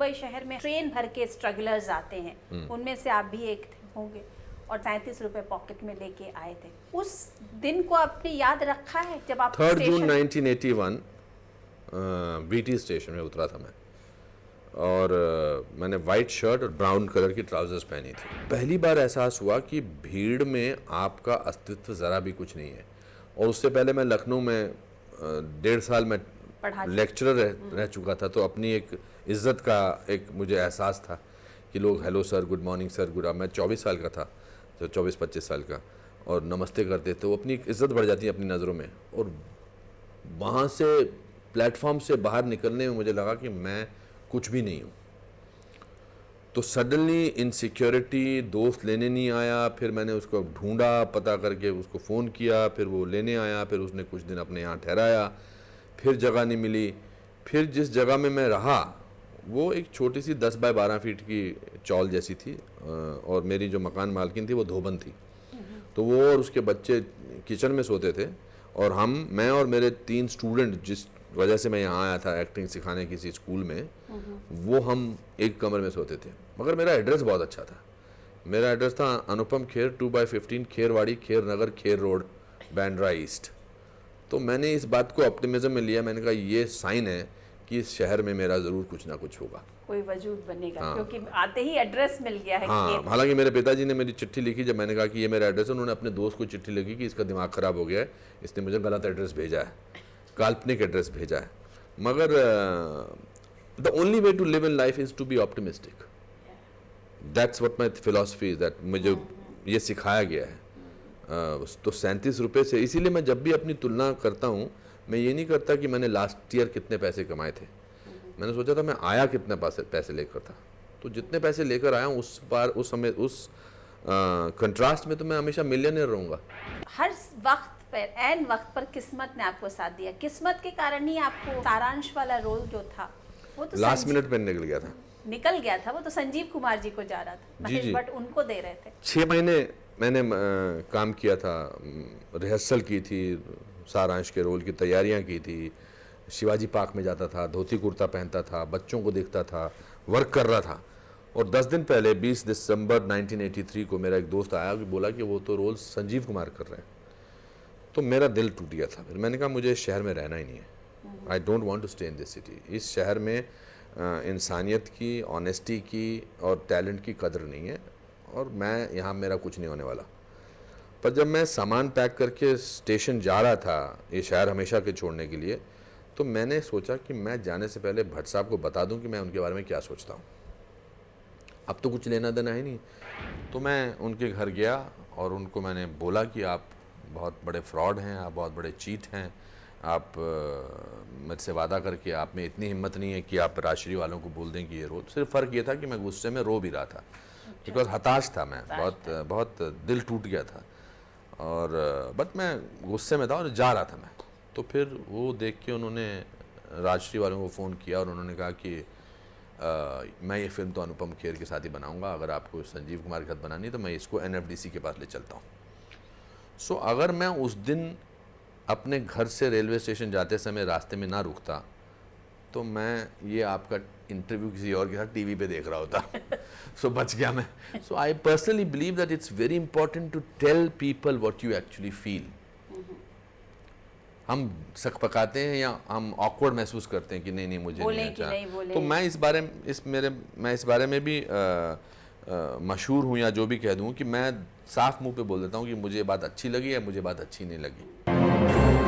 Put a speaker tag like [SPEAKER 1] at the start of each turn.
[SPEAKER 1] मुंबई शहर में ट्रेन भर के स्ट्रगलर्स आते हैं, उनमें से आप भी एक होंगे, और 37 रुपए पॉकेट में लेके आए थे। उस दिन को आपने याद रखा है जब आप
[SPEAKER 2] 3 जून 1981 बीटी स्टेशन में उतरा था मैं, और मैंने वाइट शर्ट और ब्राउन कलर की ट्राउजर्स पहनी थी। पहली बार एहसास हुआ कि भीड़ में आपका अस्तित्व ज़रा भी कुछ नहीं है। और उससे पहले मैं लखनऊ में 1.5 साल में लेक्चरर रह चुका था, तो अपनी एक इज़्ज़त का एक मुझे एहसास था कि लोग hello sir, good morning sir, good. मैं 24 साल का था, तो 24-25 साल का, और नमस्ते करते थे, वो अपनी इज़्ज़त बढ़ जाती है अपनी नज़रों में। और वहाँ से प्लेटफॉर्म से बाहर निकलने में मुझे लगा कि मैं कुछ भी नहीं हूँ। तो सडनली इनसिक्योरिटी, दोस्त लेने नहीं आया, फिर मैंने उसको ढूंढा, पता करके उसको फ़ोन किया, फिर वो लेने आया, फिर उसने कुछ दिन अपने यहाँ ठहराया, फिर जगह नहीं मिली। फिर जिस जगह में मैं रहा वो एक छोटी सी 10 बाय 12 फीट की चौल जैसी थी, और मेरी जो मकान मालकिन थी वो धोबन थी। तो वो और उसके बच्चे किचन में सोते थे, और मैं और मेरे 3 स्टूडेंट, जिस वजह से मैं यहाँ आया था एक्टिंग सिखाने किसी स्कूल में, वो हम एक कमरे में सोते थे। मगर मेरा एड्रेस बहुत अच्छा था। मेरा एड्रेस था अनुपम खेर, 2/15 खेरवाड़ी, खेर नगर, खेर रोड, बांद्रा ईस्ट। तो मैंने इस बात को ऑप्टिमिज्म में लिया। मैंने कहा ये साइन है कि इस शहर में मेरा ज़रूर कुछ ना कुछ होगा,
[SPEAKER 1] कोई वजूद बनेगा। हाँ। क्योंकि आते ही एड्रेस मिल गया है।
[SPEAKER 2] हाँ, हालांकि मेरे पिताजी ने मेरी चिट्ठी लिखी जब मैंने कहा कि ये मेरा एड्रेस है। उन्होंने अपने दोस्त को चिट्ठी लिखी कि इसका दिमाग ख़राब हो गया है, इसने मुझे गलत एड्रेस भेजा है, काल्पनिक एड्रेस भेजा है। मगर the only way to live in life is to be optimistic. That's what my philosophy is that. मुझे ये सिखाया गया है। तो 37 रुपये से, इसीलिए मैं जब भी अपनी तुलना करता हूँ, मैं ये नहीं करता कि मैंने लास्ट ईयर कितने पैसे कमाए थे। मैंने सोचा था मैं आया कितने पैसे लेकर था, तो जितने पैसे लेकर आया हूँ उस बार, उस समय, उस कंट्रास्ट में तो मैं हमेशा मिलियनेयर रहूँगा।
[SPEAKER 1] हर वक्त पर, एन वक्त पर किस्मत ने आपको साथ दिया। किस्मत के कारण ही आपको सारांश वाला रोल जो था वो तो
[SPEAKER 2] लास्ट मिनट में निकल गया था।
[SPEAKER 1] वो तो संजीव कुमार जी को जा रहा था, महेश भट्ट उनको दे रहे थे।
[SPEAKER 2] 6 महीने मैंने काम किया था, रिहर्सल की थी, सारांश के रोल की तैयारियां की थी, शिवाजी पार्क में जाता था, धोती कुर्ता पहनता था, बच्चों को देखता था, वर्क कर रहा था। और 10 दिन पहले 20 दिसंबर 1983 को मेरा एक दोस्त आया कि बोला कि वो तो रोल संजीव कुमार कर रहे हैं। तो मेरा दिल टूट गया था। फिर मैंने कहा मुझे इस शहर में रहना ही नहीं है। I don't want to stay in this city. इस शहर में इंसानियत की, ऑनेस्टी की और टैलेंट की कदर नहीं है, और मैं यहाँ, मेरा कुछ नहीं होने वाला। पर जब मैं सामान पैक करके स्टेशन जा रहा था ये शहर हमेशा के छोड़ने के लिए, तो मैंने सोचा कि मैं जाने से पहले भट्ट साहब को बता दूं कि मैं उनके बारे में क्या सोचता हूँ। अब तो कुछ लेना देना है नहीं। तो मैं उनके घर गया और उनको मैंने बोला कि आप बहुत बड़े फ्रॉड हैं, आप बहुत बड़े चीट हैं, आप मुझसे वादा करके, आप में इतनी हिम्मत नहीं है कि आप राजश्री वालों को बोल दें कि ये रो। सिर्फ फ़र्क ये था कि मैं गुस्से में रो भी रहा था, बिकॉज हताश था मैं, बहुत दिल टूट गया था। और बट मैं गुस्से में था और जा रहा था मैं। तो फिर वो देख के उन्होंने राजश्री वालों को फ़ोन किया और उन्होंने कहा कि मैं ये फ़िल्म तो अनुपम खेर के साथ ही बनाऊंगा, अगर आपको संजीव कुमार के साथ बनानी तो मैं इसको NFDC के पास ले चलता हूँ। सो अगर मैं उस दिन अपने घर से रेलवे स्टेशन जाते समय रास्ते में ना रुकता, तो मैं ये आपका इंटरव्यू किसी और के साथ टीवी पे देख रहा होता। सो बच गया मैं। So I personally believe that it's very important to tell people what you actually feel. हम सक पकाते हैं या हम ऑकवर्ड महसूस करते हैं कि नहीं मुझे नहीं अच्छा। तो मैं इस बारे में भी मशहूर हूँ, या जो भी कह दूँ, कि मैं साफ मुंह पे बोल देता हूँ कि मुझे बात अच्छी लगी या मुझे बात अच्छी नहीं लगी।